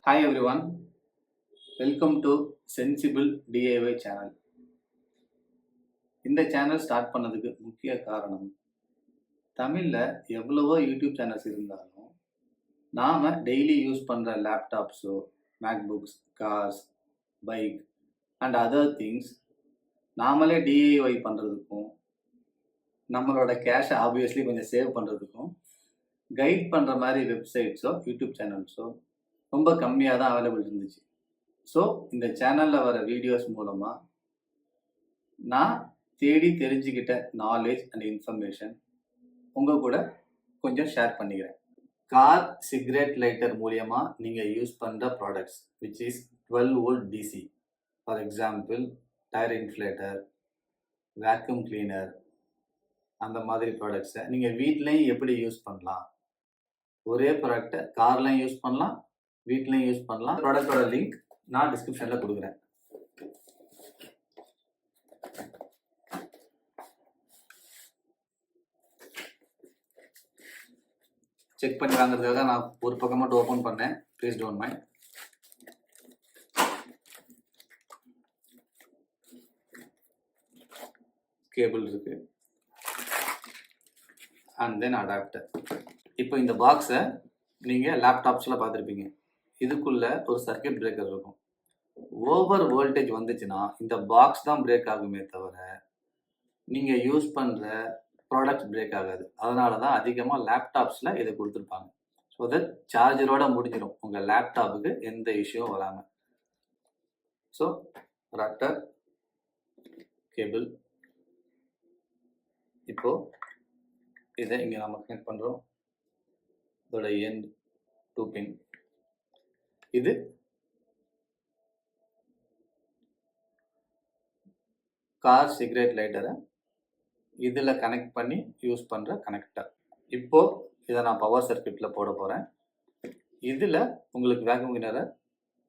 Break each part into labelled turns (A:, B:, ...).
A: Hi everyone, welcome to Sensible DIY channel. இந்த channel start பண்ணதுக்கு முக்கிய காரணம் தமிழில் எவ்வளவோ யூடியூப் சேனல்ஸ் இருந்தாலும் நாம் டெய்லி யூஸ் பண்ணுற லேப்டாப்ஸோ MacBooks cars bike and other things நாமளே டிஐஒய் பண்ணுறதுக்கும் நம்மளோட கேஷை ஆப்வியஸ்லி கொஞ்சம் சேவ் பண்ணுறதுக்கும் கைட் பண்ணுற மாதிரி வெப்சைட்ஸோ யூடியூப் சேனல்ஸோ ரொம்ப கம்மியாக தான் அவைலபிள் இருந்துச்சு. ஸோ இந்த சேனலில் வர வீடியோஸ் மூலமாக நான் தேடி தெரிஞ்சுக்கிட்ட நாலேஜ் அண்ட் இன்ஃபர்மேஷன் உங்கள் கூட கொஞ்சம் ஷேர் பண்ணிக்கிறேன். கார் சிகரெட் லைட்டர் மூலியமாக நீங்கள் யூஸ் பண்ணுற products which is 12 volt DC. For example tyre inflator, vacuum cleaner, அந்த மாதிரி ப்ராடக்ட்ஸை நீங்கள் வீட்லேயும் எப்படி யூஸ் பண்ணலாம். ஒரே ப்ராடக்டை கார்லையும் யூஸ் பண்ணலாம், வீட்லையும் யூஸ் பண்ணலாம். ப்ராடக்டோட லிங்க் நான் டிஸ்கிரிப்ஷனில் கொடுக்குறேன். செக் பண்ணி வாங்குறதுக்காக நான் ஒரு பக்கம் மட்டும் ஓப்பன் பண்ணேன். Please don't mind. கேபிள் இருக்கு அண்ட் தென் அடாப்டர். இப்போ இந்த பாக்ஸை நீங்கள் லேப்டாப்ஸில் பார்த்துருப்பீங்க. இதுக்குள்ள ஒரு சர்க்கியூட் பிரேக்கர் இருக்கும். ஓவர் வோல்டேஜ் வந்துச்சுன்னா இந்த பாக்ஸ் தான் பிரேக் ஆகுமே தவிர நீங்கள் யூஸ் பண்ணுற ப்ராடக்ட்ஸ் பிரேக் ஆகாது. அதனால தான் அதிகமாக லேப்டாப்ஸில் இதை கொடுத்துருப்பாங்க. ஸோ தட் சார்ஜரோட முடிஞ்சிடும், உங்கள் லேப்டாப்புக்கு எந்த இஷ்யூவும் வராமல். So adapter, cable. இப்போது இதை இங்கே நம்ம கனெக்ட் பண்ணுறோம். இதோட எண்ட் 2 பின். இது கார் சிகரெட் லைட்டரை இதில் கனெக்ட் பண்ணி யூஸ் பண்ணுற கனெக்டர். இப்போது இதை நான் பவர் சர்க்யூட்டில் போட போகிறேன். இதில் உங்களுக்கு வேக்யூம் கிளீனரை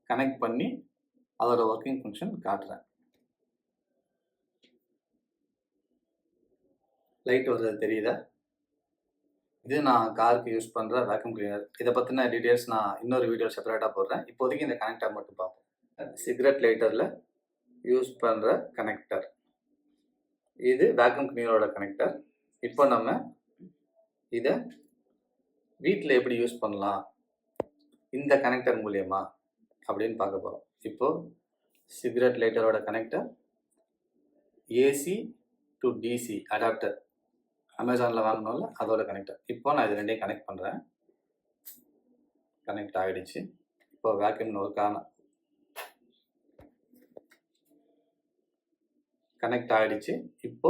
A: கனெக்ட் பண்ணி அதோட ஒர்க்கிங் ஃபங்க்ஷன் காட்டுறேன். லைட் வர்றது தெரியுதா? இது நான் காருக்கு யூஸ் பண்ணுற வேக்யூம் கிளீனர். இதை பற்றின டீட்டெயில்ஸ் நான் இன்னொரு வீடியோ செப்பரேட்டாக போடுறேன். இப்போதைக்கு இந்த கனெக்டர் மட்டும் பார்ப்போம். சிகரெட் லைட்டரில் யூஸ் பண்ணுற கனெக்டர், இது வேக்யூம் கிளீனரோட கனெக்டர். இப்போ நம்ம இதை வீட்டில் எப்படி யூஸ் பண்ணலாம் இந்த கனெக்டர் மூலியமா அப்படின்னு பார்க்க போகிறோம். இப்போது சிகரெட் லைட்டரோட connector, AC to DC adapter அமேசானில் வாங்கினோம்ல அதோட கனெக்டர். இப்போ நான் இது ரெண்டையும் கனெக்ட் பண்ணுறேன். கனெக்ட் ஆகிடுச்சு. இப்போ வேக்யூம் ஒர்க்கான கனெக்ட் ஆகிடுச்சு. இப்போ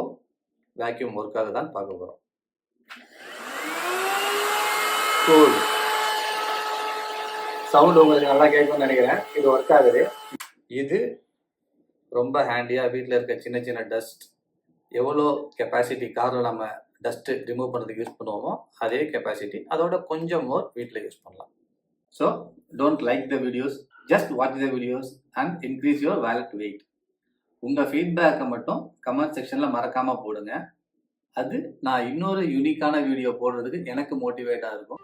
A: வேக்யூம் ஒர்க் ஆகுதான்னு பார்க்க போகிறோம். சவுண்ட் உங்களுக்கு நல்லா கேட்கும்னு நினைக்கிறேன். இது ஒர்க் ஆகுது. இது ரொம்ப ஹேண்டியாக வீட்டில் இருக்க சின்ன சின்ன டஸ்ட், எவ்வளோ கெப்பாசிட்டி காரில் நம்ம டஸ்ட்டு ரிமூவ் பண்ணுறதுக்கு யூஸ் பண்ணுவோமோ அதே கெப்பாசிட்டி, அதோட கொஞ்சம் மோர் வீட்டில் யூஸ் பண்ணலாம். So don't like the videos, just watch the videos and increase your wallet weight. உங்கள் ஃபீட்பேக்கை மட்டும் கமெண்ட் செக்ஷனில் மறக்காமல் போடுங்க. அது நான் இன்னொரு யூனிக்கான வீடியோ போடுறதுக்கு எனக்கு மோட்டிவேட்டாக இருக்கும்.